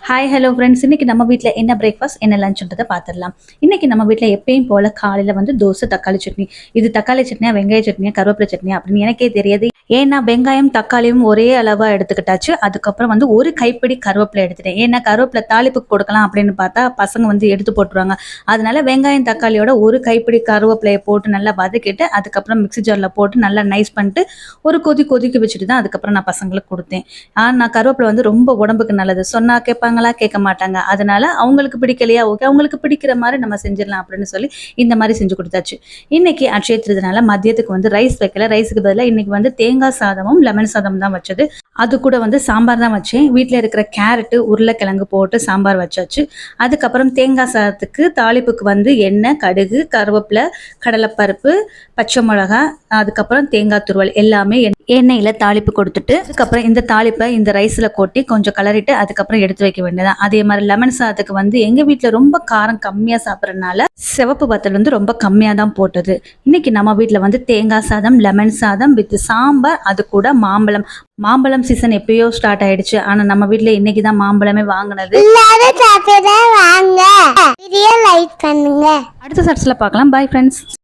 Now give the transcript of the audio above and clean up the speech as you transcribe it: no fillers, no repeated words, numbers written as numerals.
Hi hello friends, இன்னைக்கு நம்ம வீட்டில் என்ன பிரேக்ஃபாஸ்ட் என்ன லஞ்சுன்றதை பார்த்துடலாம். இன்னைக்கு நம்ம வீட்டில் எப்பயும் போல காலையில் வந்து தோசை தக்காளி சட்னி. இது தக்காளி சட்னியா வெங்காய சட்னியா கருவேப்பிலை சட்னியா அப்படின்னு எனக்கே தெரியாது. ஏன்னா வெங்காயம் தக்காளியும் ஒரே அளவாக எடுத்துக்கிட்டாச்சு. அதுக்கப்புறம் வந்து ஒரு கைப்பிடி கருவேப்பிலை எடுத்துட்டேன். ஏன்னா கருவேப்பிலை தாளிப்புக்கு கொடுக்கலாம் அப்படின்னு பார்த்தா பசங்க வந்து எடுத்து போட்டுருவாங்க. அதனால வெங்காயம் தக்காளியோட ஒரு கைப்பிடி கருவேப்பிலையை போட்டு நல்லா வதக்கிட்டு அதுக்கப்புறம் மிக்ஸி ஜாரில் போட்டு நல்லா நைஸ் பண்ணிட்டு ஒரு கொதிக்க வச்சுட்டு தான் அதுக்கப்புறம் நான் பசங்களுக்கு கொடுத்தேன். நான் கருவேப்பிலை வந்து ரொம்ப உடம்புக்கு நல்லது. சொன்னா கேட்பாங்களா கேட்க மாட்டாங்க. அதனால அவங்களுக்கு பிடிக்கலையா ஓகே, அவங்களுக்கு பிடிக்கிற மாதிரி நம்ம செஞ்சிடலாம் அப்படின்னு சொல்லி இந்த மாதிரி செஞ்சு கொடுத்தாச்சு. இன்னைக்கு அட்சய திருதினால மதியத்துக்கு வந்து ரைஸ் வைக்கல. ரைஸுக்கு பதிலாக இன்னைக்கு வந்து தேங்காய் சாதமும் லெமன் சாதம் தான் வச்சது. அது கூட வந்து சாம்பார் தான் வச்சேன். வீட்டில் இருக்கிற கேரட்டு உருளைக்கிழங்கு போட்டு சாம்பார் வச்சாச்சு. அதுக்கப்புறம் தேங்காய் சாதத்துக்கு தாளிப்புக்கு வந்து எண்ணெய், கடுகு, கருவேப்பிலை, கடலைப்பருப்பு, பச்சை மிளகா, அதுக்கப்புறம் தேங்காய் துருவல் எல்லாமே எண்ணெயில் தாளிப்பு கொடுத்துட்டு அதுக்கப்புறம் இந்த தாளிப்பை இந்த ரைஸில் கொட்டி கொஞ்சம் கலரிட்டு அதுக்கப்புறம் எடுத்து வைக்க வேண்டியதான். அதே மாதிரி லெமன் சாதத்துக்கு வந்து எங்கள் வீட்டில் ரொம்ப காரம் கம்மியாக சாப்பிட்றதுனால சிவப்பு வத்தல் வந்து ரொம்ப கம்மியாக தான் போட்டது. இன்னைக்கு நம்ம வீட்டில் வந்து தேங்காய் சாதம், லெமன் சாதம் வித் சாம்பார், அது கூட மாம்பழம். மாம்பழம் சீசன் எப்பயோ ஸ்டார்ட் ஆயிடுச்சு. ஆனால் நம்ம வீட்டில் இன்னைக்கு தான் மாம்பழமே வாங்கினது. அடுத்த சட்ஸில் பார்க்கலாம். Bye friends.